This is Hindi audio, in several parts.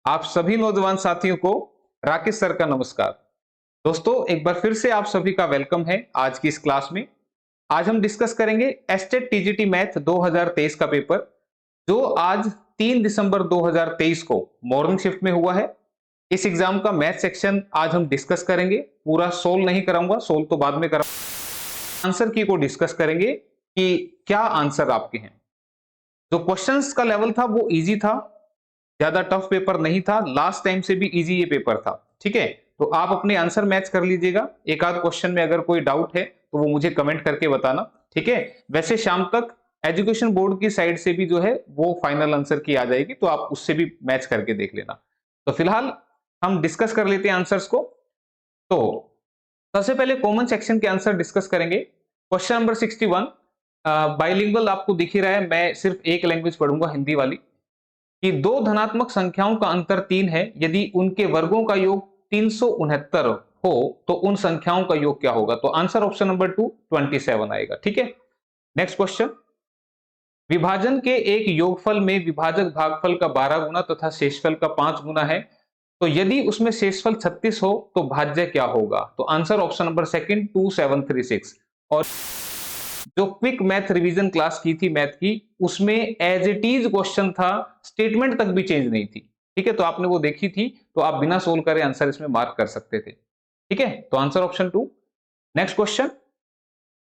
आप सभी नौजवान साथियों को राकेश सर का नमस्कार। दोस्तों, एक बार फिर से आप सभी का वेलकम है आज की इस क्लास में। आज हम डिस्कस करेंगे एस्टेट टीजीटी मैथ 2023 का पेपर, जो आज 3 दिसंबर 2023 को मॉर्निंग शिफ्ट में हुआ है। इस एग्जाम का मैथ सेक्शन आज हम डिस्कस करेंगे। पूरा सोल्व नहीं कराऊंगा, सोल्व तो बाद में कराऊंगा। आंसर की को डिस्कस करेंगे कि क्या आंसर आपके हैं। जो क्वेश्चंस का लेवल था वो इजी था, ज्यादा टफ पेपर नहीं था। लास्ट टाइम से भी इजी ये पेपर था। ठीक है, तो आप अपने आंसर मैच कर लीजिएगा। एक आध क्वेश्चन में अगर कोई डाउट है तो वो मुझे कमेंट करके बताना। ठीक है, वैसे शाम तक एजुकेशन बोर्ड की साइड से भी जो है वो फाइनल आंसर की आ जाएगी, तो आप उससे भी मैच करके देख लेना। तो फिलहाल हम डिस्कस कर लेते हैं आंसर्स को। तो सबसे पहले कॉमन सेक्शन के आंसर डिस्कस करेंगे। क्वेश्चन नंबर 61, बाइलिंगुअल आपको दिख ही रहा है, मैं सिर्फ एक लैंग्वेज पढ़ूंगा, हिंदी वाली। कि दो धनात्मक संख्याओं का अंतर 3 है, यदि उनके वर्गों का योग 369 हो तो उन संख्याओं का योग क्या होगा। तो आंसर ऑप्शन नंबर 2 27 आएगा। ठीक है, नेक्स्ट क्वेश्चन। विभाजन के एक योगफल में विभाजक भागफल का 12 गुना तथा शेषफल का 5 गुना है, तो यदि उसमें शेषफल 36 हो तो भाज्य क्या होगा। तो आंसर ऑप्शन नंबर सेकंड 2736। और जो क्विक मैथ रिवीजन क्लास की थी मैथ की, उसमें एज इट इज क्वेश्चन था, स्टेटमेंट तक भी चेंज नहीं थी। ठीक है, तो आपने वो देखी थी, तो आप बिना सोल्व करे आंसर इसमें मार्क कर सकते थे। ठीक है, तो आंसर ऑप्शन 2। Next question.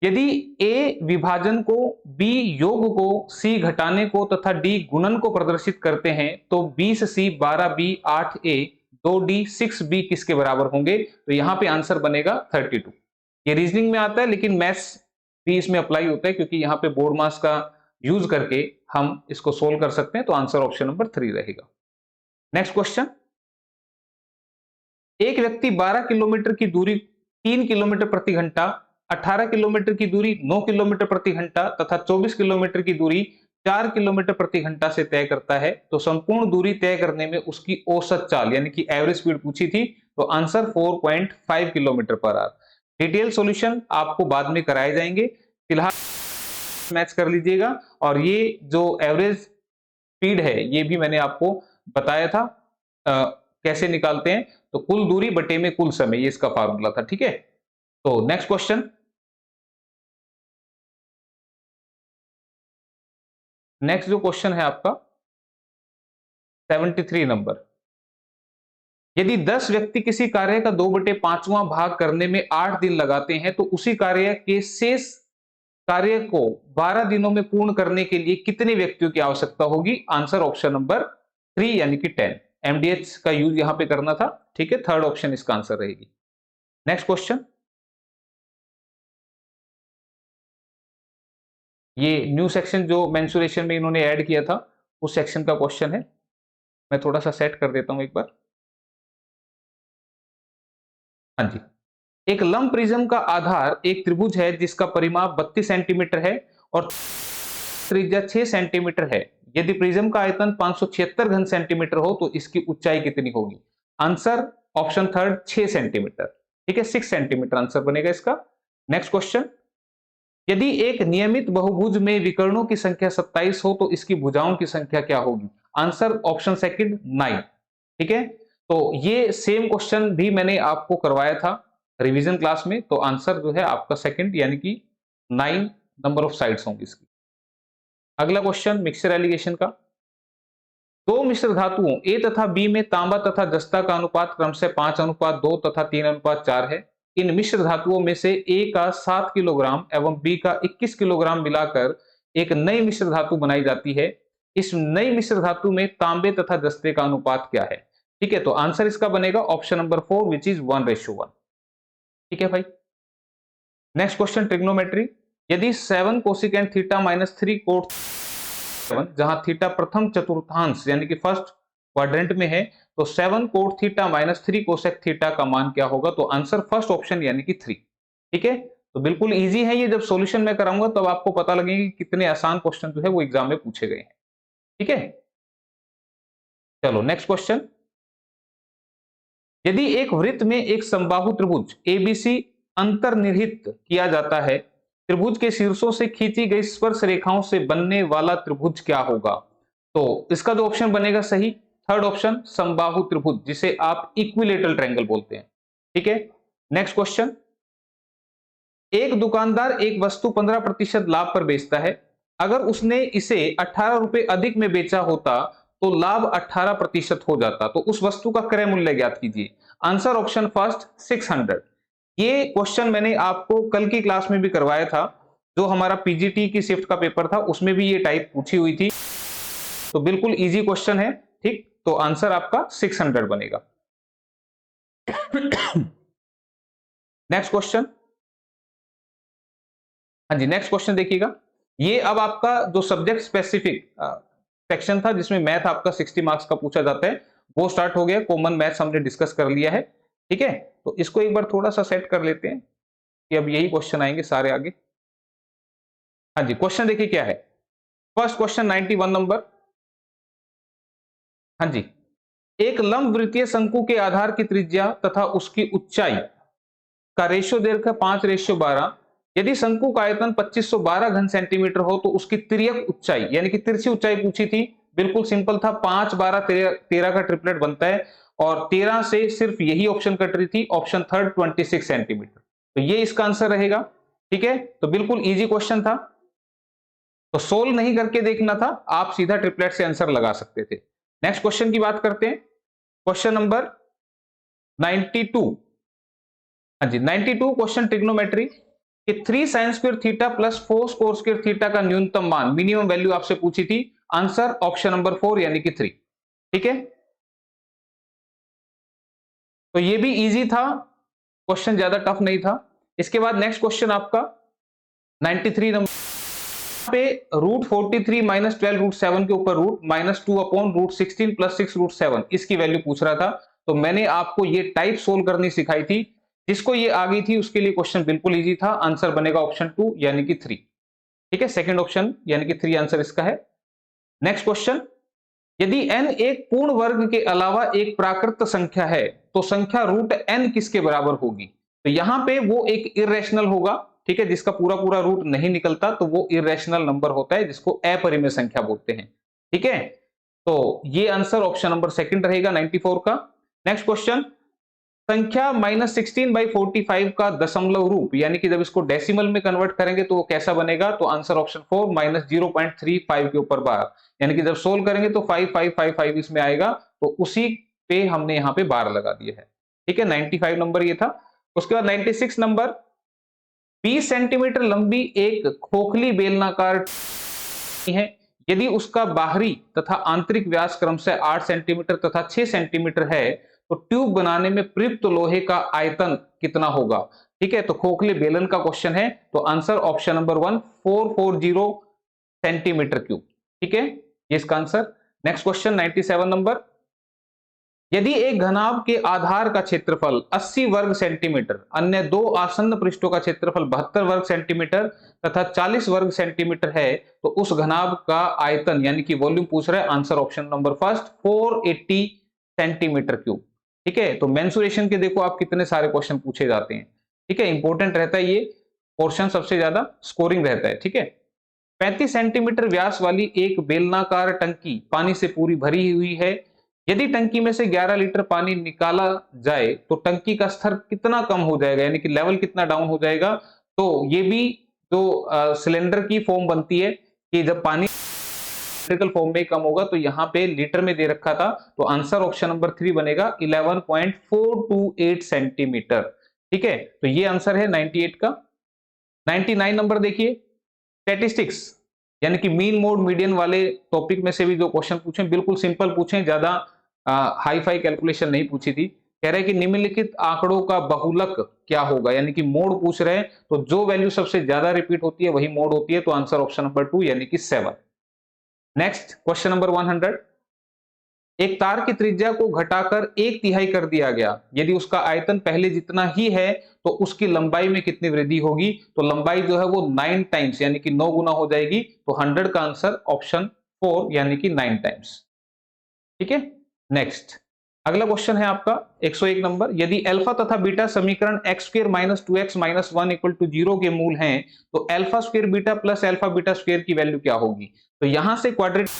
यदि ए विभाजन को, बी योग को, सी घटाने को तथा डी गुणन को प्रदर्शित करते हैं, तो 20C 12B 8A 2D 6B किसके बराबर होंगे। तो यहां पे आंसर बनेगा 32। ये रीजनिंग में आता है, लेकिन मैथ्स भी इसमें अप्लाई होता है, क्योंकि यहाँ पे बोर्ड मास का यूज करके हम इसको सोल्व कर सकते हैं। तो आंसर ऑप्शन नंबर 3 रहेगा। Next question. एक व्यक्ति 12 किलोमीटर की दूरी 3 किलोमीटर प्रति घंटा, 18 किलोमीटर की दूरी 9 किलोमीटर प्रति घंटा तथा 24 किलोमीटर की दूरी 4 किलोमीटर प्रति घंटा से तय करता है, तो संपूर्ण दूरी तय करने में उसकी औसत चाल यानी कि एवरेज स्पीड पूछी थी। तो answer 4.5 kilometre per hour. Detail solution आपको बाद में कराए जाएंगे, फिलहाल मैच कर लीजिएगा। और ये जो एवरेज स्पीड है ये भी मैंने आपको बताया था कैसे निकालते हैं। तो कुल दूरी बटे में कुल समय, ये इसका फार्मूला था। ठीक है, तो नेक्स्ट क्वेश्चन। नेक्स्ट जो क्वेश्चन है आपका 73 नंबर। यदि 10 व्यक्ति किसी कार्य का 2/5वां भाग करने में 8 दिन लगाते हैं, तो उसी कार्य के शेष कार्य को 12 दिनों में पूर्ण करने के लिए कितने व्यक्तियों की आवश्यकता होगी। आंसर ऑप्शन नंबर 3 यानी कि 10। एमडीएच का यूज यहां पे करना था। ठीक है, थर्ड ऑप्शन इसका आंसर रहेगी। Next question. ये न्यू सेक्शन जो मेंसुरेशन में इन्होंने ऐड किया था, उस सेक्शन का क्वेश्चन है। मैं थोड़ा सा सेट कर देता हूं एक बार। हाँ जी। एक लंब प्रिज्म का आधार एक त्रिभुज है जिसका परिमाप 32 सेंटीमीटर है और त्रिज्या 6 सेंटीमीटर है। यदि प्रिज्म का आयतन 576 घन सेंटीमीटर हो तो इसकी ऊंचाई कितनी होगी। Answer option third 6 centimetre. ठीक है, 6 सेंटीमीटर आंसर बनेगा इसका। Next question. यदि एक नियमित बहुभुज में विकर्णों की संख्या 27 हो तो इसकी भुजाओं की संख्या क्या होगी। Answer option second 9। ठीक है, तो ये सेम क्वेश्चन भी मैंने आपको करवाया था रिवीजन क्लास में। तो आंसर जो है आपका सेकंड यानी कि 9 नंबर ऑफ साइड्स होंगी इसकी। अगला क्वेश्चन मिक्सचर एलिगेशन का। दो मिश्र धातुओं ए तथा बी में तांबा तथा जस्ता का अनुपात क्रमशः 5:2 तथा 3:4 है। इन मिश्र धातुओं में से ए का 7 किलोग्राम एवं बी का 21 किलोग्राम मिलाकर एक नई मिश्र धातु बनाई जाती है। इस नई मिश्र धातु में तांबे तथा जस्ते का अनुपात क्या है। ठीक है, तो आंसर इसका बनेगा ऑप्शन नंबर 4 विच इज 1:1। ठीक है भाई। Next question trigonometry. यदि 7 कोसिकेंट थीटा माइनस 3 कोट 7, जहां थीटा प्रथम चतुर्थांश यानी कि फर्स्ट क्वाड्रेंट में है, तो 7 cot theta minus 3 cosec theta का मान क्या होगा। तो आंसर फर्स्ट ऑप्शन यानी कि 3। ठीक है, तो बिल्कुल इजी है ये। जब सॉल्यूशन मैं कराऊंगा तब आपको पता लगेगा कि कितने आसान क्वेश्चन जो है वो एग्जाम में पूछे गए हैं। ठीक है, चलो नेक्स्ट क्वेश्चन। यदि एक वृत्त में एक समबाहु त्रिभुज एबीसी अंतर्निहित किया जाता है, त्रिभुज के शीर्षों से खींची गई स्पर्श रेखाओं से बनने वाला त्रिभुज क्या होगा। तो इसका जो ऑप्शन बनेगा सही थर्ड ऑप्शन समबाहु त्रिभुज, जिसे आप इक्विलेटरल ट्रायंगल बोलते हैं। ठीक है, नेक्स्ट क्वेश्चन, एक दुकानदार एक वस्तु 15% लाभ पर बेचता है। अगर उसने इसे 18 रुपए अधिक में बेचा होता तो लाभ 18% हो जाता। तो उस वस्तु का क्रय मूल्य ज्ञात कीजिए। Answer option first 600। ये क्वेश्चन मैंने आपको कल की क्लास में भी करवाया था, जो हमारा पीजीटी की शिफ्ट का पेपर था, उसमें भी ये टाइप पूछी हुई थी। तो बिल्कुल इजी क्वेश्चन है। ठीक, तो आंसर आपका 600 बनेगा। नेक्स्ट क्वेश्चन, हाँ जी, नेक्स्ट क्वेश्चन देखिएगा। ये अब आपका जो सब्जेक्ट स्पेसिफिक सेक्शन था, जिसमें मैथ आपका 60 मार्क्स का पूछा जाता है, वो स्टार्ट हो गया। कॉमन मैथ्स हमने डिस्कस कर लिया है। ठीक है, तो इसको एक बार थोड़ा सा सेट कर लेते हैं कि अब यही क्वेश्चन आएंगे सारे आगे। हाँ जी, क्वेश्चन देखिए क्या है। First question 91 number. हाँ जी, एक लंबवृत्तीय शंकु के आधार की त्रिज्या तथा उसकी ऊंचाई का रेशियो दे रखा 5:12। यदि शंकु का आयतन 2512 घन सेंटीमीटर हो तो उसकी तिर्यक ऊंचाई यानी कि तिरछी ऊंचाई पूछी थी। बिल्कुल सिंपल था, 5 12 13 का ट्रिपलेट बनता है और 13 से सिर्फ यही ऑप्शन कट रही थी, ऑप्शन थर्ड 26 सेंटीमीटर। तो ये इसका आंसर रहेगा। ठीक है, तो बिल्कुल इजी क्वेश्चन था, तो सोल्व नहीं करके देखना था, आप सीधा ट्रिपलेट से आंसर लगा सकते थे। नेक्स्ट क्वेश्चन की बात करते हैं, क्वेश्चन नंबर 92। हाँ जी, 92 क्वेश्चन ट्रिग्नोमेट्री कि 3 sin square theta plus 4 cos square theta का न्यूनतम मान, मिनिमम वैल्यू आपसे पूछी थी। आंसर ऑप्शन नंबर 4 यानी कि 3। ठीक है, तो ये भी इजी था, क्वेश्चन ज्यादा टफ नहीं था। इसके बाद नेक्स्ट क्वेश्चन आपका 93 नंबर पे √43 माइनस 12 √7 के ऊपर रूट -2 अपॉन √16 प्लस 6 √7 इसकी वैल्यू पूछ रहा था। तो मैंने आपको ये टाइप सोल्व करनी सिखाई थी। जिसको ये आ गई थी उसके लिए क्वेश्चन बिल्कुल इजी था। आंसर बनेगा ऑप्शन 2 यानी कि 3। ठीक है, सेकंड ऑप्शन यानी कि 3 आंसर इसका है। नेक्स्ट क्वेश्चन, यदि n एक पूर्ण वर्ग के अलावा एक प्राकृत संख्या है तो संख्या √n किसके बराबर होगी? तो यहां पे वो एक इरेशनल होगा। ठीक है, जिसका पूरा पूरा रूट नहीं निकलता तो वो इरेशनल नंबर होता है, जिसको अपरिमेय संख्या बोलते हैं। ठीक है, तो ये आंसर ऑप्शन नंबर सेकंड रहेगा 94 का। नेक्स्ट क्वेश्चन, संख्या -16/45 का दशमलव रूप यानी कि जब इसको डेसिमल में कन्वर्ट करेंगे तो वो कैसा बनेगा? तो आंसर ऑप्शन 4 -0.35 के ऊपर बार, यानी कि जब सोल्व करेंगे तो 5555 इसमें आएगा, तो उसी पे हमने यहाँ पे बार लगा दिया है। ठीक है, 95 नंबर ये था। उसके बाद 96 नंबर, 20 सेंटीमीटर लंबी एक खोखली बेलनाकार है। यदि उसका बाहरी तथा आंतरिक व्यास क्रमशः 8 सेंटीमीटर तथा 6 सेंटीमीटर है तो ट्यूब बनाने में प्रयुक्त लोहे का आयतन कितना होगा? ठीक है, तो खोखले बेलन का क्वेश्चन है, तो answer option number 1 440 centimetre cube. ठीक है, ये इसका आंसर। नेक्स्ट क्वेश्चन 97 नंबर, यदि एक घनाभ के आधार का क्षेत्रफल 80 वर्ग सेंटीमीटर, अन्य दो आसन्न पृष्ठों का क्षेत्रफल 72 वर्ग सेंटीमीटर तथा 40 वर्ग सेंटीमीटर है तो उस घनाभ का आयतन यानी कि वॉल्यूम पूछ रहा है। Answer option number first 480 centimetre cube. ठीक है, तो मेंसुरेशन के देखो आप कितने सारे क्वेश्चन पूछे जाते हैं। ठीक है, इंपॉर्टेंट रहता है ये पोर्शन, सबसे ज्यादा स्कोरिंग रहता है। ठीक है, 35 सेंटीमीटर व्यास वाली एक बेलनाकार टंकी पानी से पूरी भरी हुई है। यदि टंकी में से 11 लीटर पानी निकाला जाए तो टंकी का स्तर कितना कम हो जाएगा, यानी कि लेवल कितना डाउन हो जाएगा? तो ये भी जो सिलेंडर की फॉर्म बनती है कि जब पानी फॉर्म में कम होगा, तो यहाँ पे लीटर में दे रखा था, तो आंसर ऑप्शन नंबर 3 बनेगा 11.428 सेंटीमीटर। ठीक है, तो ये आंसर है 98 का। 99 नंबर देखिए, स्टैटिस्टिक्स यानी कि मीन मोड मीडियन वाले टॉपिक में से भी जो क्वेश्चन पूछे बिल्कुल सिंपल पूछे, ज्यादा हाई फाई कैलकुलेशन नहीं पूछी थी। कह रहे हैं कि निम्नलिखित आंकड़ों का बहुलक क्या होगा, यानी कि मोड पूछ रहे हैं, तो जो वैल्यू सबसे ज्यादा रिपीट होती है वही मोड होती है, तो आंसर ऑप्शन नंबर 2 यानी कि 7। नेक्स्ट क्वेश्चन नंबर 100, एक तार की त्रिज्या को घटाकर 1/3 कर दिया गया, यदि उसका आयतन पहले जितना ही है तो उसकी लंबाई में कितनी वृद्धि होगी? तो लंबाई जो है वो 9 टाइम्स यानी कि 9 गुना हो जाएगी, तो 100 का आंसर ऑप्शन 4 यानी कि 9 टाइम्स। ठीक है, नेक्स्ट अगला क्वेश्चन है आपका 101 नंबर, यदि अल्फा तथा बीटा समीकरण x² - 2x - 1 = 0 के मूल हैं तो alpha square beta plus alpha beta square की वैल्यू क्या होगी? तो यहां से क्वाड्रेटिक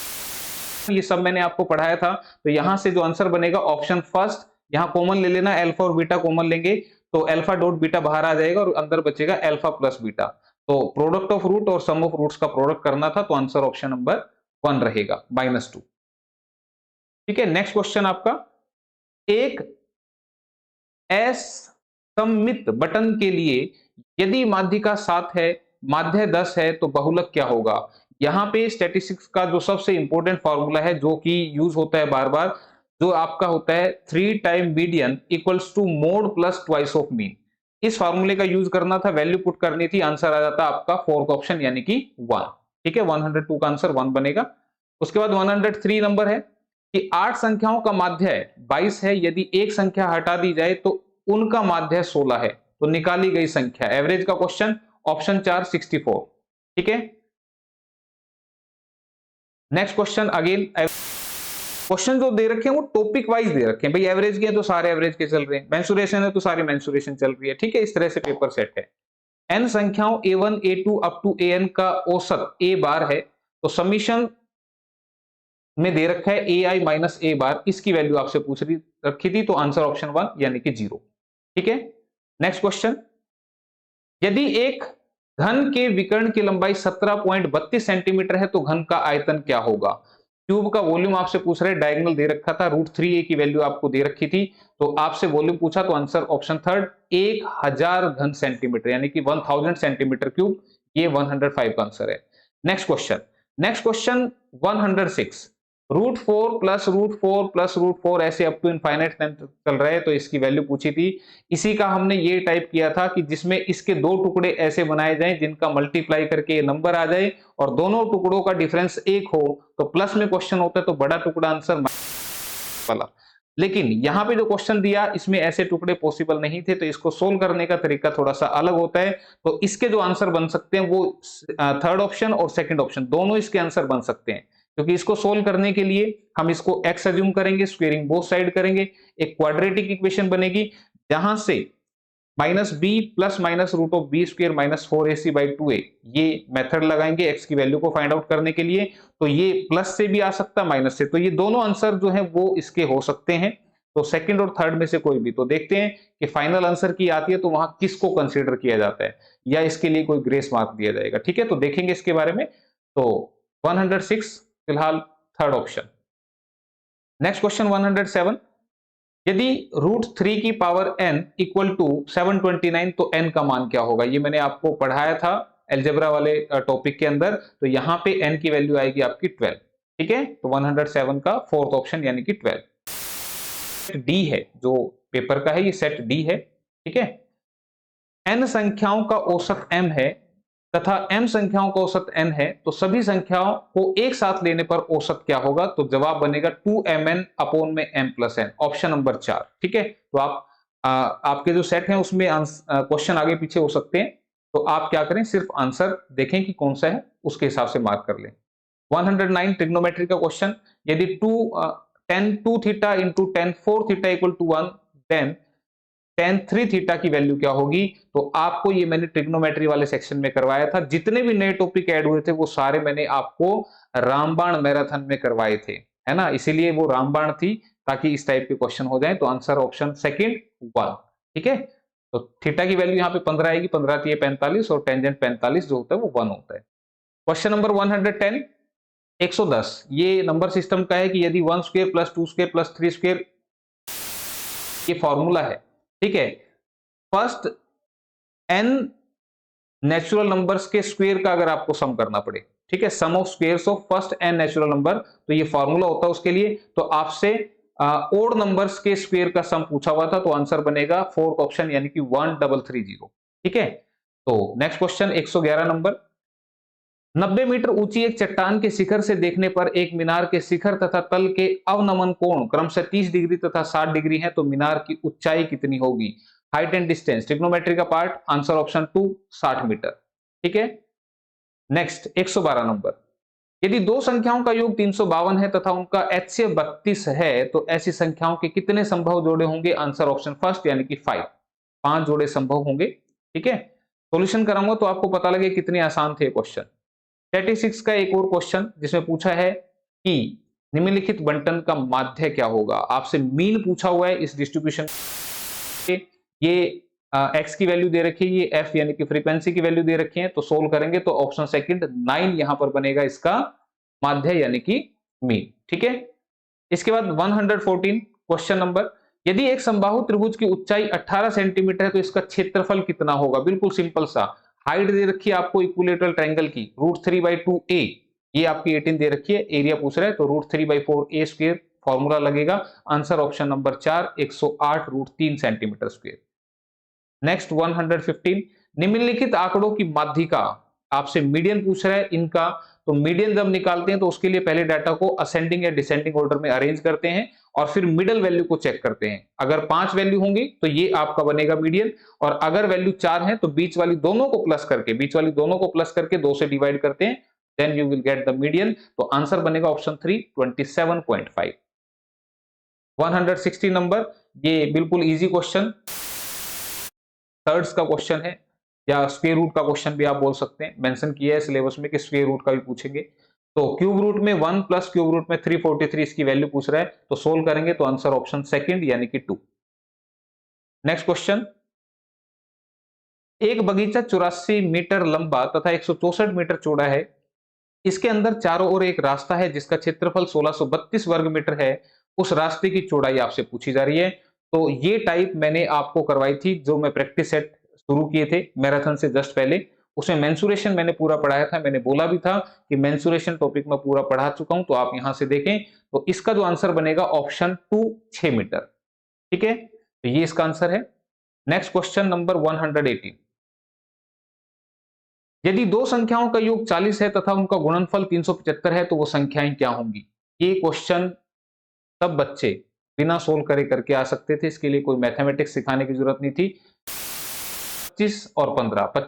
ये सब मैंने आपको पढ़ाया था। तो यहां से जो आंसर बनेगा ऑप्शन फर्स्ट, यहां कॉमन ले लेना, अल्फा और बीटा कॉमन लेंगे तो अल्फा डॉट बीटा बाहर आ जाएगा और अंदर बचेगा अल्फा प्लस बीटा। तो प्रोडक्ट ऑफ रूट और सम ऑफ रूट्स का प्रोडक्ट करना था, तो आंसर ऑप्शन नंबर 1 रहेगा, -2। ठीक है, नेक्स्ट क्वेश्चन आपका, एक असममित बटन के लिए यदि माध्यिका 7 है, माध्य 10 है तो बहुलक क्या होगा? यहाँ पे स्टैटिस्टिक्स का जो सबसे इंपॉर्टेंट फॉर्मूला है जो कि यूज होता है बार बार, जो आपका होता है 3 time median equals to mode plus twice of mean. इस फॉर्मूले का यूज करना था, वैल्यू पुट करनी थी, आंसर आ जाता आपका फोर्थ ऑप्शन यानी कि 1। ठीक है, 102 का आंसर 1 बनेगा। उसके बाद 103 नंबर है कि 8 संख्याओं का माध्य 22 है, यदि एक संख्या हटा दी जाए तो उनका माध्य 16 है, तो निकाली गई संख्या, एवरेज का क्वेश्चन, ऑप्शन 4 64। ठीक है, नेक्स्ट क्वेश्चन, अगेन क्वेश्चन जो दे रखे हैं वो टॉपिक वाइज दे रखे हैं, भाई एवरेज के हैं तो सारे एवरेज के चल रहे हैं, मेंसुरेशन है तो सारी मेंसुरेशन चल रही है। ठीक है, इस तरह से पेपर सेट है। n संख्याओं a1 a2 up to an का औसत a बार है, तो समीशन में दे रखा है ai माइनस a बार, इसकी वैल्यू आपसे पूछ रखी थी, तो आंसर ऑप्शन 1 यानी कि 0। ठीक है, नेक्स्ट क्वेश्चन, यदि एक घन के विकर्ण की लंबाई 17.32 सेंटीमीटर है तो घन का आयतन क्या होगा? क्यूब का वॉल्यूम आपसे पूछ रहे, डायगोनल दे रखा था, √3a की वैल्यू आपको दे रखी थी, तो आपसे वॉल्यूम पूछा तो आंसर ऑप्शन थर्ड 1000 घन सेंटीमीटर यानी कि 1000 सेंटीमीटर क्यूब, ये 105 का आंसर है। नेक्स्ट क्वेश्चन 106, √4 प्लस √4 प्लस √4 ऐसे अप टू इनफाइनाइट चल रहा है, तो इसकी वैल्यू पूछी थी। इसी का हमने ये टाइप किया था कि जिसमें इसके दो टुकड़े ऐसे बनाए जाएं जिनका मल्टीप्लाई करके ये नंबर आ जाए और दोनों टुकड़ों का डिफरेंस 1 हो, तो प्लस में क्वेश्चन होता है तो बड़ा टुकड़ा आंसर वाला। लेकिन यहाँ पे जो क्वेश्चन दिया इसमें ऐसे टुकड़े पॉसिबल नहीं थे, तो इसको सोल्व करने का तरीका थोड़ा सा अलग होता है। तो इसके जो आंसर बन सकते हैं वो थर्ड ऑप्शन और सेकंड ऑप्शन दोनों इसके आंसर बन सकते हैं, क्योंकि इसको सोल्व करने के लिए हम इसको x अज्यूम करेंगे, स्क्वेयरिंग बोथ साइड करेंगे, एक क्वाड्रेटिक इक्वेशन बनेगी जहां से -b plus minus root of B square minus 4ac/2a, ये मेथड लगाएंगे x की वैल्यू को फाइंड आउट करने के लिए। तो ये प्लस से भी आ सकता है माइनस से, तो ये दोनों आंसर जो है वो इसके हो सकते हैं, तो सेकंड और थर्ड में से कोई भी। तो देखते हैं कि फाइनल आंसर की आती है तो वहां किसको कंसीडर किया जाता है या इसके लिए कोई ग्रेस मार्क दिया जाएगा। ठीक है, तो देखेंगे इसके बारे में। तो 106 फिलहाल थर्ड ऑप्शन। नेक्स्ट क्वेश्चन 107, यदि √3 की पावर n इक्वल टू 729 तो n का मान क्या होगा? ये मैंने आपको पढ़ाया था अलजेब्रा वाले टॉपिक के अंदर, तो यहां पे n की वैल्यू आएगी आपकी 12। ठीक है, तो 107 का फोर्थ ऑप्शन यानी कि 12। सेट डी है जो पेपर का है, ये सेट डी है। ठीक है, n संख्याओं का औसत m है तथा m संख्याओं का औसत n है, तो सभी संख्याओं को एक साथ लेने पर औसत क्या होगा? तो जवाब बनेगा 2mn अपॉन में m plus n, option number 4। ठीक है, तो आपके जो सेट हैं उसमें क्वेश्चन आगे पीछे हो सकते हैं, तो आप क्या करें, सिर्फ आंसर देखें कि कौन सा है, उसके हिसाब से मार्क कर लें। 109 ट्रिग्नोमेट्री का क्वेश्चन, यदि tan 2 theta into tan 4 theta equal to 1, then tan 3 theta की वैल्यू क्या होगी? तो आपको ये मैंने ट्रिग्नोमेट्री वाले सेक्शन में करवाया था, जितने भी नए टॉपिक ऐड हुए थे वो सारे मैंने आपको रामबाण मैराथन में करवाए थे, है ना, इसीलिए वो रामबाण थी ताकि इस टाइप के क्वेश्चन हो जाए। तो आंसर ऑप्शन सेकंड 1। ठीक है, तो थीटा की वैल्यू यहाँ पे 15 आएगी, 15 थी 45 और टेंजेंट 45 जो होता है वो 1 होता है। क्वेश्चन नंबर 110, 110 ये नंबर सिस्टम का है कि यदि 1 square plus 2 square plus 3 square, ये फॉर्मूला है। ठीक है, फर्स्ट n नेचुरल नंबर्स के स्क्वायर का अगर आपको सम करना पड़े, ठीक है, sum of squares of first n natural number, तो ये फॉर्मूला होता है उसके लिए। तो आपसे ओड नंबर्स के स्क्वायर का सम पूछा हुआ था, तो आंसर बनेगा फोर्थ ऑप्शन यानी कि 1330। ठीक है, तो नेक्स्ट क्वेश्चन 111 नंबर, 90 मीटर ऊंची एक चट्टान के शिखर से देखने पर एक मीनार के शिखर तथा तल के अवनमन कोण क्रमशः 30 डिग्री तथा 60 डिग्री है, तो मीनार की ऊंचाई कितनी होगी? हाइट एंड डिस्टेंस, ट्रिग्नोमेट्री का पार्ट, आंसर ऑप्शन 2 60 मीटर। ठीक है, नेक्स्ट 112 नंबर, यदि दो संख्याओं का योग 352 है तथा उनका HCF 32 है, तो ऐसी संख्याओं के कितने संभव जोड़े होंगे? आंसर ऑप्शन फर्स्ट यानी कि 5 जोड़े संभव होंगे। ठीक है, सॉल्यूशन कराऊंगा तो आपको पता लगे कितने आसान थे क्वेश्चन। 36 का एक और क्वेश्चन जिसमें पूछा है कि निम्नलिखित बंटन का माध्य क्या होगा? आपसे मीन पूछा हुआ है इस डिस्ट्रीब्यूशन के। ये एक्स की वैल्यू दे रखी है, ये एफ यानी कि फ्रीक्वेंसी की वैल्यू दे रखी है, तो सोल्व करेंगे तो ऑप्शन सेकंड 9 यहां पर बनेगा इसका माध्य यानी कि मीन। ठीक है, इसके बाद 114 क्वेश्चन नंबर, यदि एक समबाहु त्रिभुज की ऊंचाई 18 सेंटीमीटर है तो इसका क्षेत्रफल कितना होगा? बिल्कुल सिंपल सा, हाइट दे रखी है आपको इक्विलेटरल ट्रायंगल की √3/2a, ये आपकी 18 दे रखी है, एरिया पूछ रहा है तो √3/4a स्क्वायर फॉर्मूला लगेगा। Answer option number 4 108√3 centimetre square. Next 115, निम्नलिखित आंकड़ों की माध्यिका, आपसे मीडियन पूछ रहा है इनका, तो मीडियन जब निकालते हैं तो उसके लिए पहले डाटा को असेंडिंग या डिसेंडिंग ऑर्डर में अरेंज करते हैं और फिर मिडल वैल्यू को चेक करते हैं। अगर 5 वैल्यू होंगी तो ये आपका बनेगा मीडियन, और अगर वैल्यू 4 है तो बीच वाली दोनों को प्लस करके 2 से डिवाइड करते हैं, then you will get the median. तो आंसर बनेगा ऑप्शन 3 27.5। 160 नंबर, ये बिल्कुल इजी क्वेश्चन, थर्ड्स का क्वेश्चन है या स्क्वायर रूट का क्वेश्चन भी आप बोल सकते हैं। मेंशन किया है सिलेबस में कि स्क्वायर रूट का भी पूछेंगे। तो क्यूब रूट में 1 प्लस क्यूब रूट में 343 इसकी वैल्यू पूछ रहा है, तो सोल्व करेंगे तो आंसर ऑप्शन सेकंड यानी कि 2। नेक्स्ट क्वेश्चन, एक बगीचा 84 मीटर लंबा तथा 164 मीटर चौड़ा है, इसके अंदर चारों ओर एक रास्ता है जिसका क्षेत्रफल 1632 वर्ग मीटर है, उस रास्ते की चौड़ाई आपसे पूछी जा रही है। तो ये टाइप मैंने आपको करवाई थी, जो मैं प्रैक्टिस सेट शुरू किए थे मैराथन से जस्ट पहले, उसमें मेंसुरेशन मैंने पूरा पढ़ाया था। मैंने बोला भी था कि मेंसुरेशन टॉपिक में पूरा पढ़ा चुका हूं, तो आप यहां से देखें। तो इसका जो आंसर बनेगा ऑप्शन 2 6 मीटर। ठीक है, तो ये इसका आंसर है। नेक्स्ट क्वेश्चन नंबर 118, यदि दो संख्याओं का योग 40 है तथा उनका गुणनफल 375 है तो वो संख्याएं क्या होंगी? ये क्वेश्चन सब बच्चे बिना सोल्व करे करके आ सकते थे, इसके लिए कोई मैथमेटिक्स सिखाने की जरूरत नहीं थी। 25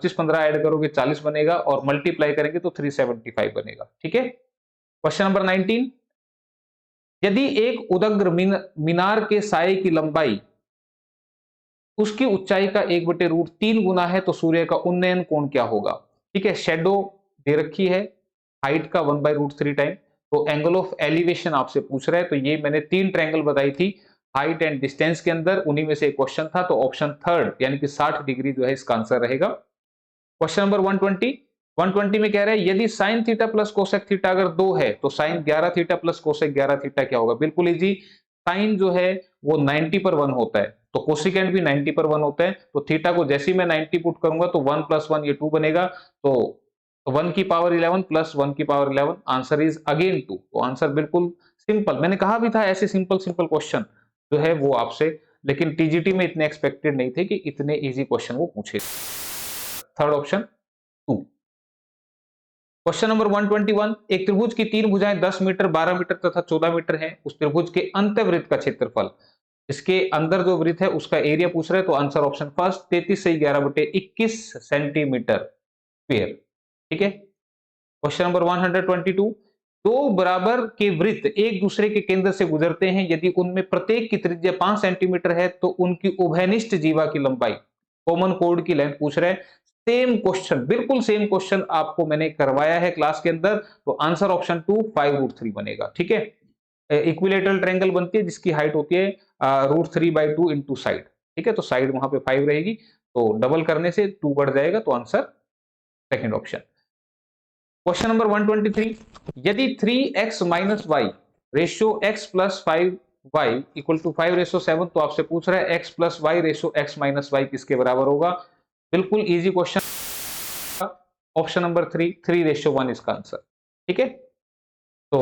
15 ऐड करोगे 40 बनेगा और मल्टीप्लाई करेंगे तो 375 बनेगा। ठीक है, क्वेश्चन नंबर 19, यदि एक उदग्र मीनार के साये की लंबाई उसकी ऊंचाई का 1/√3 गुना है तो सूर्य का उन्नयन कोण क्या होगा? ठीक है, शेडो दे रखी है, हाइट का 1/√3 टाइम, तो एंगल ऑफ एलिवेशन आपसे पूछ रहा है। तो ये मैंने 3 ट्रायंगल बताई थी हाइट एंड डिस्टेंस के अंदर, उन्हीं में से एक क्वेश्चन था, तो ऑप्शन थर्ड यानी कि 60 डिग्री जो है इसका आंसर रहेगा। क्वेश्चन नंबर 120 में कह रहा है यदि sine theta plus cosec theta अगर 2 है तो sine 11 theta plus cosec 11 theta क्या होगा? बिल्कुल इजी, साइन जो है वो 90 पर 1 होता है, तो कोसिकेंट भी 90 पर 1 होता है, तो थीटा को जैसे ही मैं 90 पुट करूंगा तो 1 + 1 ये 2 बनेगा, तो 1 की पावर 11 प्लस 1 की पावर 11, आंसर इज अगेन 2। तो आंसर बिल्कुल सिंपल, मैंने कहा भी था ऐसे सिंपल क्वेश्चन जो है वो आपसे, लेकिन टीजीटी में इतने एक्सपेक्टेड नहीं थे कि इतने इजी क्वेश्चन वो पूछे। Third option 2। क्वेश्चन नंबर 121, एक त्रिभुज की 3 भुजाएं 10 मीटर 12 मीटर तथा 14 मीटर हैं, उस त्रिभुज के अंतःवृत्त का क्षेत्रफल, इसके अंदर जो वृत्त है उसका एरिया पूछ रहे हैं, तो आंसर ऑप्शन फर्स्ट 33 से 11/21 सेंटीमीटर स्क्वायर। ठीक है, क्वेश्चन नंबर 122, दो बराबर के वृत्त एक दूसरे के केंद्र से गुजरते हैं, यदि उनमें प्रत्येक की त्रिज्या 5 सेंटीमीटर है तो उनकी उभयनिष्ठ जीवा की लंबाई, कॉमन कोड की लेंथ पूछ रहे हैं। सेम क्वेश्चन, बिल्कुल सेम क्वेश्चन आपको मैंने करवाया है क्लास के अंदर, तो आंसर ऑप्शन 2 5√3 बनेगा। ठीक है, इक्विलेटरल ट्रायंगल बनती है जिसकी हाइट होती है √3/2 इंटू साइड। ठीक है, तो साइड वहां पे 5 रहेगी, तो डबल करने से 2 बढ़ जाएगा, तो answer second option. Question number 123, यदि 3x - y ratio x + 5y = 5:7, तो आपसे पूछ रहा है x + y ratio x - y किसके बराबर होगा? बिल्कुल इजी क्वेश्चन, ऑप्शन नंबर 3:1 इसका आंसर। ठीक है, तो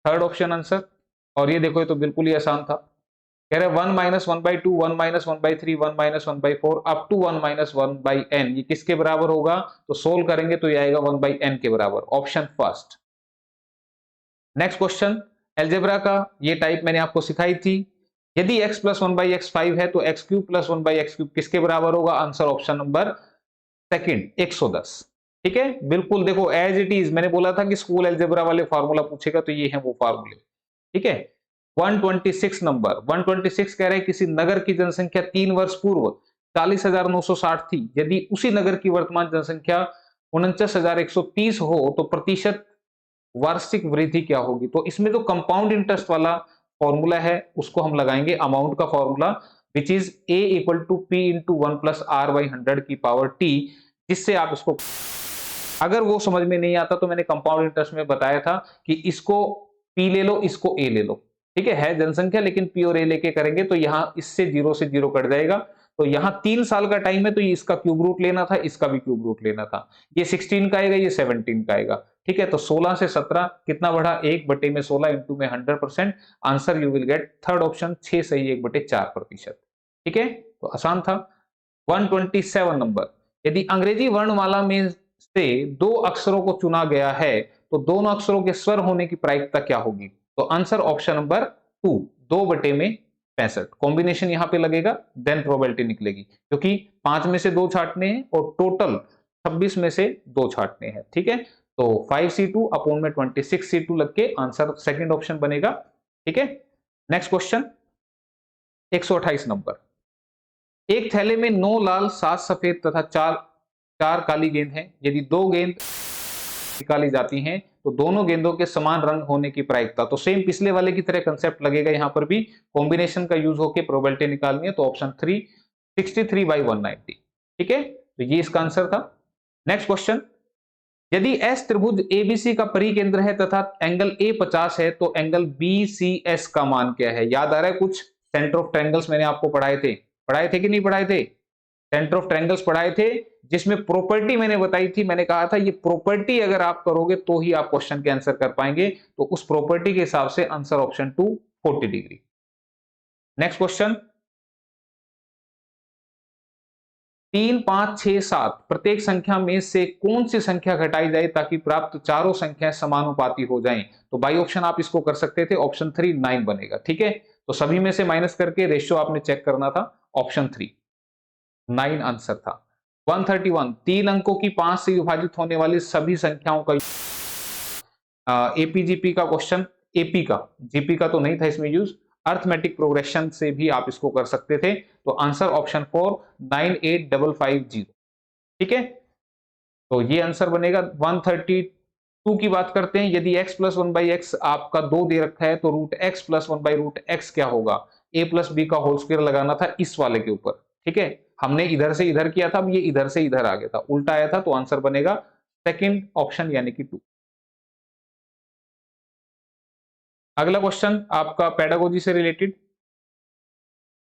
थर्ड ऑप्शन आंसर, और ये देखो ये तो बिल्कुल ही आसान था, कह रहे 1 - 1/2 1 - 1/3 1 - 1/4 अप टू 1 - 1/n, ये किसके बराबर होगा? तो सोल्व करेंगे तो ये आएगा 1/n के बराबर, option first. Next question, algebra का ये टाइप मैंने आपको सिखाई थी, यदि x + 1/x 5 है तो x³ + 1/x³ किसके बराबर होगा? Answer option number second 110। ठीक है, बिल्कुल देखो एज इट इज, मैंने बोला था कि स्कूल अलजेब्रा वाले फार्मूला पूछेगा, तो ये है वो फार्मूले। ठीक है, 126 नंबर, 126 कह रहे हैं किसी नगर की जनसंख्या 3 वर्ष पूर्व 40,960 थी, यदि उसी नगर की वर्तमान जनसंख्या 49,130 हो तो प्रतिशत वार्षिक वृद्धि क्या होगी। तो इसमें जो कंपाउंड इंटरेस्ट वाला फॉर्मूला है उसको हम लगाएंगे अमाउंट का formula, which is a equal to P into one plus R by 100 की पावर t, जिससे आप इसको, अगर वो समझ में नहीं आता तो मैंने कंपाउंड इंटरेस्ट में बताया था कि इसको p ले लो, इसको a ले लो, ठीक है जनसंख्या, लेकिन p और a लेके करेंगे तो यहाँ इससे जीरो से जीरो कट जाएगा। तो यहाँ 3 साल का टाइम है तो ये इसका क्यूब रूट लेना था, इसका भी क्यूब रूट लेना था, ये 16 का आएगा, ये 17 का आएगा, ठीक है। तो 16 से 17 कितना बढ़ा, 1/16 इंटू में 100%, answer you will gate third option 6 सही 1/4%, ठीक है। तो आसान था। 127 नंबर, यदि अंग्रेजी वर्णमाला में से दो अक्षरों को चुना गया है तो दोनों अक्षरों के स्वर होने की प्रायिकता क्या होगी। तो आंसर ऑप्शन नंबर 2, 2/65 कॉम्बिनेशन यहां पे लगेगा, देन प्रोबेबिलिटी निकलेगी, क्योंकि 5 में से 2 छांटने हैं और टोटल 26 में से 2 छांटने हैं, ठीक है। तो 5c2 अपॉन में 26c2 लग के आंसर सेकंड ऑप्शन बनेगा, ठीक है। नेक्स्ट क्वेश्चन 128 नंबर, एक थैले में 9 लाल 7 सफेद तथा 4 काली गेंद हैं। यदि 2 गेंद निकाली जाती हैं तो दोनों गेंदों के समान रंग होने की प्रायिकता। तो सेम पिछले वाले की तरह कंसेप्ट लगेगा, यहां पर भी कॉम्बिनेशन का यूज होकर प्रोबेबिलिटी निकालनी है। तो ऑप्शन 3 63/190, ठीक है। तो ये इसका आंसर था। नेक्स्ट क्वेश्चन, यदि एस त्रिभुज एबीसी का परिकेंद्र है तथा एंगल ए 50 है तो एंगल बीसीएस का मान क्या है। याद आ रहा है कुछ सेंटर ऑफ ट्रायंगल्स मैंने आपको पढ़ाए थे कि नहीं पढ़ाए थे, सेंटर ऑफ ट्रायंगल्स पढ़ाए थे, जिसमें प्रॉपर्टी मैंने बताई थी, मैंने कहा था ये प्रॉपर्टी अगर आप करोगे तो ही आप क्वेश्चन के आंसर कर पाएंगे। तो उस प्रॉपर्टी के हिसाब से answer option 2 40 degree. Next question 3, 5, 6, 7 प्रत्येक संख्या में से कौन सी संख्या घटाई जाए ताकि प्राप्त चारों संख्याएं समानुपाती हो जाएं। तो बाई ऑप्शन आप इसको कर सकते थे, ऑप्शन 3 9 बनेगा, ठीक है। तो सभी में से माइनस करके रेशियो आपने चेक करना था, ऑप्शन 3 9 आंसर था। 131, 3 अंकों की 5 से विभाजित होने वाली सभी संख्याओं का एपीजीपी का क्वेश्चन, एपी का, जीपी का तो नहीं था इसमें यूज, अर्थमेटिक प्रोग्रेशन से भी आप इसको कर सकते थे। तो आंसर ऑप्शन 4 98550, ठीक है। तो ये आंसर बनेगा। 132 की बात करते हैं, यदि x प्लस 1/x आपका 2 दे रखा है तो रूट x प्लस 1/√x क्या होगा। a प्लस बी का होल स्क्वायर लगाना था इस वाले के ऊपर, ठीक है। हमने इधर से इधर किया था, अब ये इधर से इधर आ गया था, उल्टा आया था, तो आंसर बनेगा सेकंड ऑप्शन यानी कि 2। अगला क्वेश्चन आपका पेडागोजी से रिलेटेड,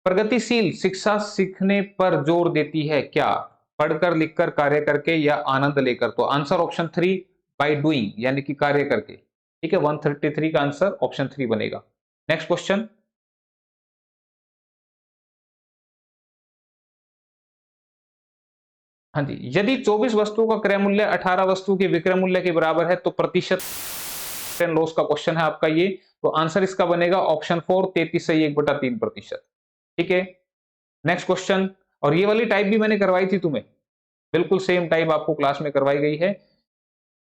प्रगतिशील शिक्षा सीखने पर जोर देती है क्या, पढ़कर लिखकर कार्य करके या आनंद लेकर। तो आंसर ऑप्शन 3 बाय डूइंग यानी कि कार्य करके, ठीक है। 133 का आंसर ऑप्शन 3 बनेगा। नेक्स्ट क्वेश्चन, हाँ जी, यदि 24 वस्तुओं का क्रय मूल्य 18 वस्तु के विक्रय मूल्य के बराबर है तो प्रतिशत एंड लॉस का क्वेश्चन है आपका ये। तो आंसर इसका बनेगा ऑप्शन 4 33 से 1/3%, ठीक है। नेक्स्ट क्वेश्चन, और ये वाली टाइप भी मैंने करवाई थी तुम्हें, बिल्कुल सेम टाइप आपको क्लास में करवाई गई है।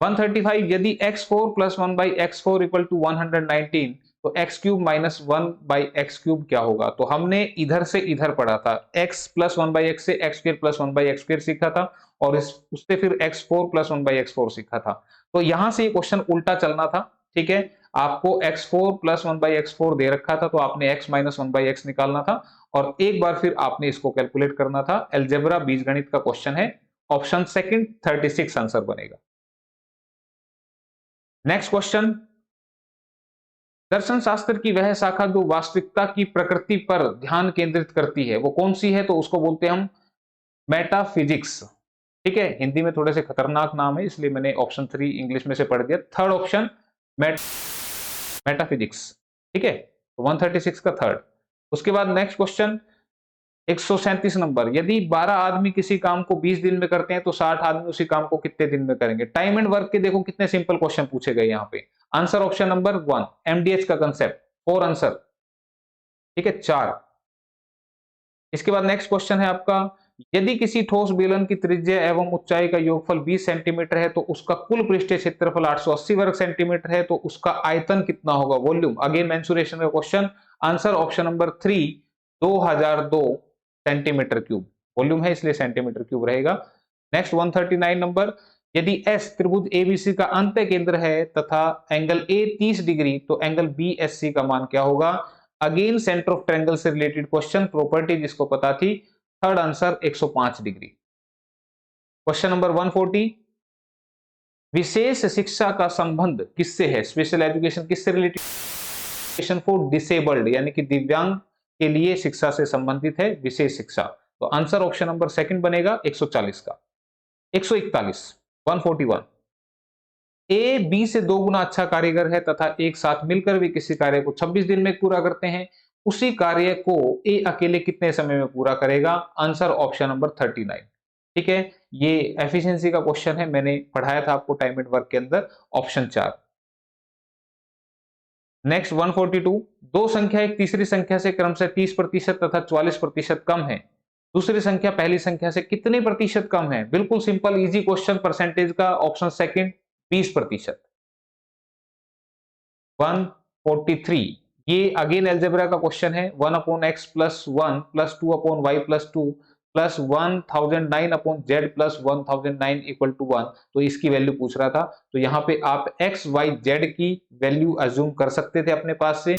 135, यदि x4 plus 1/x4 equal to 119 तो x³ माइनस 1/x³ क्या होगा। तो हमने इधर से इधर पढ़ा था, x प्लस 1/x से x² प्लस 1/x² सीखा था, और उससे फिर x4 प्लस 1/x4 सीखा था। तो यहां से ये क्वेश्चन उल्टा चलना था, ठीक है। आपको x4 प्लस 1/x4 दे रखा था तो आपने x माइनस 1/x निकालना था, और एक बार फिर आपने इसको कैलकुलेट करना था। अलजेब्रा बीजगणित का क्वेश्चन है, ऑप्शन सेकंड 36 आंसर बनेगा। नेक्स्ट क्वेश्चन, दर्शन शास्त्र की वह शाखा जो वास्तविकता की प्रकृति पर ध्यान केंद्रित करती है वो कौन सी है। तो उसको बोलते हैं हम मेटाफिजिक्स, ठीक है। हिंदी में थोड़े से खतरनाक नाम है इसलिए मैंने ऑप्शन 3 इंग्लिश में से पढ़ दिया। थर्ड ऑप्शन मेटाफिजिक्स, ठीक है। 136 का थर्ड। उसके बाद नेक्स्ट क्वेश्चन 137 नंबर, यदि 12 आदमी किसी काम को 20 दिन में करते हैं तो 60 आदमी उसी काम को कितने दिन में करेंगे। टाइम एंड वर्क के देखो कितने सिंपल क्वेश्चन पूछे गए यहाँ पे। आंसर ऑप्शन नंबर 1 एमडीएच का कंसेप्ट, 4 आंसर, ठीक है 4। इसके बाद नेक्स्ट क्वेश्चन है आपका, यदि किसी ठोस बेलन की त्रिज्या एवं ऊंचाई का योगफल 20 सेंटीमीटर है तो उसका कुल पृष्ठीय क्षेत्रफल 880 वर्ग सेंटीमीटर है तो उसका आयतन कितना होगा, वॉल्यूम। अगेन मेंसुरेशन का question, answer option number 3 2002 centimetre cube, volume है इसलिए सेंटीमीटर क्यूब रहेगा। नेक्स्ट 139 नंबर, यदि S त्रिभुज ABC का अंत्य केंद्र है तथा एंगल A 30 डिग्री, तो एंगल BSC का मान क्या होगा? अगेन सेंटर ऑफ ट्रायंगल से रिलेटेड क्वेश्चन, प्रॉपर्टी जिसको पता थी। Third answer 105 degree. Question number 140, विशेष शिक्षा का संबंध किससे है? स्पेशल एजुकेशन किससे रिलेटेड? फॉर डिसेबल्ड, यानी कि दिव्यांग के लिए शिक्षा से संबंधित है विशेष शिक्षा। तो आंसर ऑप्शन नंबर सेकंड बनेगा 140 का। 141, 141, ए बी से 2 गुना अच्छा कारीगर है तथा एक साथ मिलकर भी किसी कार्य को 26 दिन में पूरा करते हैं, उसी कार्य को ए अकेले कितने समय में पूरा करेगा? Answer option number 39। ठीक है, ये एफिशिएंसी का क्वेश्चन है, मैंने पढ़ाया था आपको टाइम एंड वर्क के अंदर, ऑप्शन 4। नेक्स्ट 142, दो संख्या एक तीसरी संख्या से क्रमशः 30% तथा 44% कम है, दूसरी संख्या पहली संख्या से कितने प्रतिशत कम है? बिल्कुल सिंपल इजी क्वेश्चन, परसेंटेज का, ऑप्शन सेकंड 20%। 143, ये अगेन एल्जेब्रा का क्वेश्चन है। 1/x plus 1 plus 2/y plus 2 plus 1009 upon z plus 1009 equal to 1, तो इसकी वैल्यू पूछ रहा था। तो यहाँ पे आप x y z की वैल्यू अज्यूम कर सकते थे अपने पास से,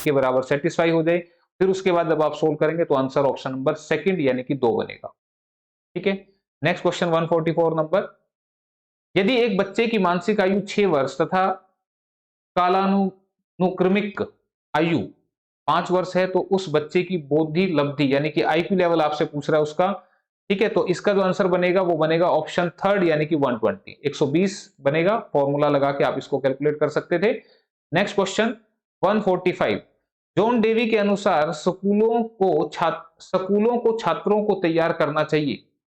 के बराबर सेटिस्फाई हो जाए। फिर उसके बाद जब आप सोल्व करेंगे तो आंसर ऑप्शन नंबर सेकंड यानी कि 2 बनेगा। ठीक है, नेक्स्ट क्वेश्चन 144 नंबर, यदि एक बच्चे की मानसिक आयु 6 वर्ष तथा कालानुक्रमिक आयु 5 वर्ष है, तो उस बच्चे की बौद्धिक लब्धि यानी कि आईक्यू लेवल आपसे पूछ रहा है उसका। ठीक है, तो इसका जो आंसर बनेगा वो बनेगा ऑप्शन थर्ड यानी कि 120, 120 बनेगा। फॉर्मूला लगा के आप इसको कैलकुलेट कर सकते थे। नेक्स्ट क्वेश्चन 145, जॉन डेवी के अनुसार स्कूलों को छात्रों को तैयार करना चाहिए,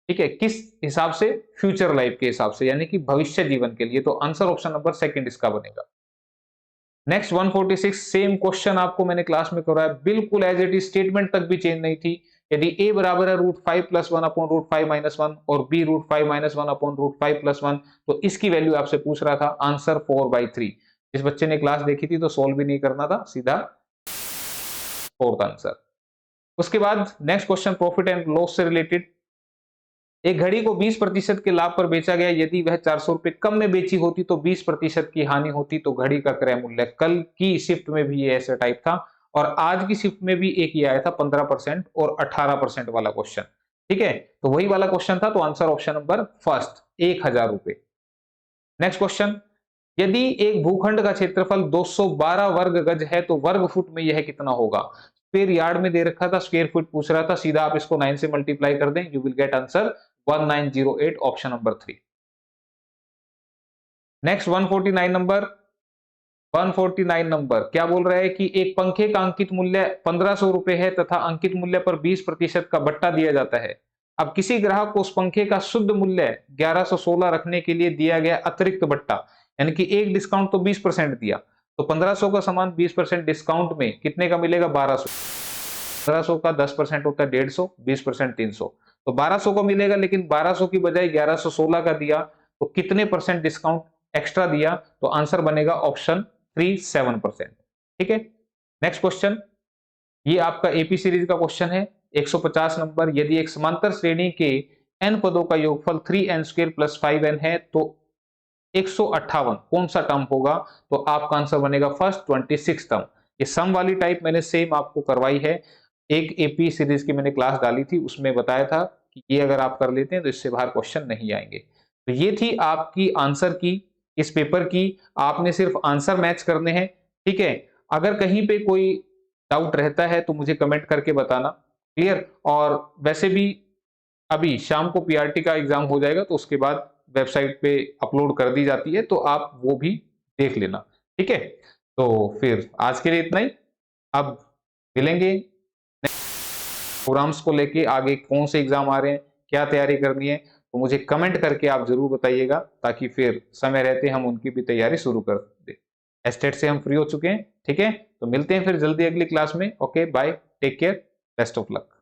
ठीक है, किस हिसाब से? फ्यूचर लाइफ के हिसाब से, यानी कि भविष्य जीवन के लिए। तो आंसर ऑप्शन नंबर सेकंड इसका बनेगा। नेक्स्ट 146, सेम क्वेश्चन आपको मैंने क्लास में कराया, बिल्कुल एज इट इज, स्टेटमेंट तक भी चेंज नहीं थी। यदि a बराबर है √5 + 1 अपॉन √5 - 1 और b √5 - 1 अपॉन √5 + 1, तो इसकी वैल्यू आपसे पूछ रहा था। आंसर 4/3। जिस बच्चे ने क्लास देखी थी तो सॉल्व भी नहीं करना था, सीधा फोर्थ आंसर। उसके बाद next question profit and loss से रिलेटेड, एक घड़ी को 20% के लाभ पर बेचा गया, यदि वह 400 रुपए कम में बेची होती तो 20% की हानि होती, तो घड़ी का क्रय मूल्य। कल की शिफ्ट में भी ये ऐसा टाइप था और आज की शिफ्ट में भी एक ही आया था 15% और 18% वाला क्वेश्चन। ठीक है, तो वही वाला क्वेश्चन था, तो आंसर ऑप्शन नंबर फर्स्ट 1000 रुपए। नेक्स्ट क्वेश्चन, यदि एक भूखंड का क्षेत्रफल 212 वर्ग गज है तो वर्ग फुट में यह कितना होगा? स्क्वायर यार्ड में दे रखा था, स्क्वायर फुट पूछ रहा था, सीधा आप इसको 9 से मल्टीप्लाई कर दें, you will get answer 1908, option number 3। Next 149 number, 149 number क्या बोल रहा है कि एक पंखे का अंकित मूल्य 1500 रुपए है तथा अंकित मूल्य पर 20% का बट्टा दिया जाता है। अब किसी ग्राहक को उस पंखे का शुद्ध मूल्य 1116 रखने के लिए दिया गया अतिरिक्त बट्टा, यानी कि एक डिस्काउंट तो 20% दिया, तो 1500 का सामान 20% डिस्काउंट में कितने का मिलेगा? 1200। 1500 का 10% होता है 150, 20% 300, तो 1200 को मिलेगा, लेकिन 1200 की बजाय 1116 का दिया, तो कितने परसेंट डिस्काउंट एक्स्ट्रा दिया? तो आंसर बनेगा ऑप्शन 3, 7%। ठीक है, नेक्स्ट क्वेश्चन, ये आपका एपी सीरीज का क्वेश्चन है। 150 नंबर, यदि एक समांतर श्रेणी के n पदों का योगफल 3n² + 5n है तो 158 कौन सा टर्म होगा? तो आपका आंसर बनेगा फर्स्ट 26 टर्म। ये सम वाली टाइप मैंने सेम आपको करवाई है, एक एपी सीरीज की मैंने क्लास डाली थी, उसमें बताया था कि ये अगर आप कर लेते हैं तो इससे बाहर क्वेश्चन नहीं आएंगे। तो ये थी आपकी आंसर की, इस पेपर की। आपने सिर्फ आंसर मैच करने हैं। ठीक है, अगर कहीं पे कोई डाउट रहता है तो मुझे कमेंट करके बताना। क्लियर? और वैसे भी अभी शाम को पीआरटी का एग्जाम हो जाएगा तो उसके बाद वेबसाइट पे अपलोड कर दी जाती है, तो आप वो भी देख लेना। ठीक है, तो फिर आज के लिए इतना ही। अब मिलेंगे प्रोग्राम्स को लेके, आगे कौन से एग्जाम आ रहे हैं, क्या तैयारी करनी है, तो मुझे कमेंट करके आप जरूर बताइएगा, ताकि फिर समय रहते हम उनकी भी तैयारी शुरू कर दें। एस्टेट से हम फ्री हो चुके हैं। ठीक है, तो मिलते हैं फिर जल्दी अगली क्लास में। Okay, bye, take care, best of luck.